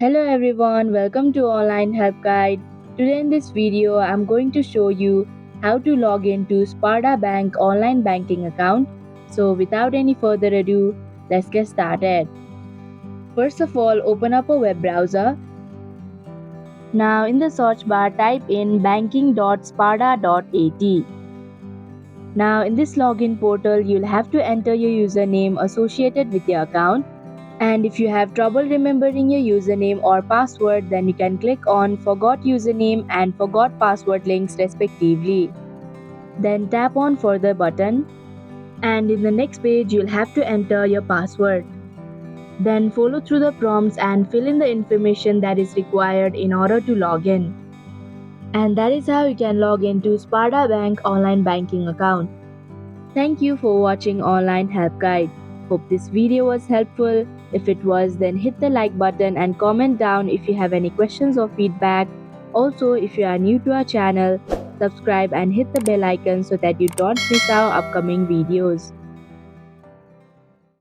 Hello everyone, welcome to Online Help Guide. Today in this video, I'm going to show you how to log into Sparda Bank online banking account. So without any further ado, let's get started. First of all, open up a web browser. Now in the search bar, type in banking.sparda.at. Now in this login portal, you'll have to enter your usernname associated with your account. And if you have trouble remembering your username or password, then you can click on Forgot Username and Forgot Password links respectively. Then tap on Further button. And in the next page, you'll have to enter your password. Then follow through the prompts and fill in the information that is required in order to log in. And that is how you can log into Sparda Bank online banking account. Thank you for watching Online Help Guide. Hope this video was helpful. If it was, then hit the like button and comment down if you have any questions or feedback. Also, if you are new to our channel, subscribe and hit the bell icon so that you don't miss our upcoming videos.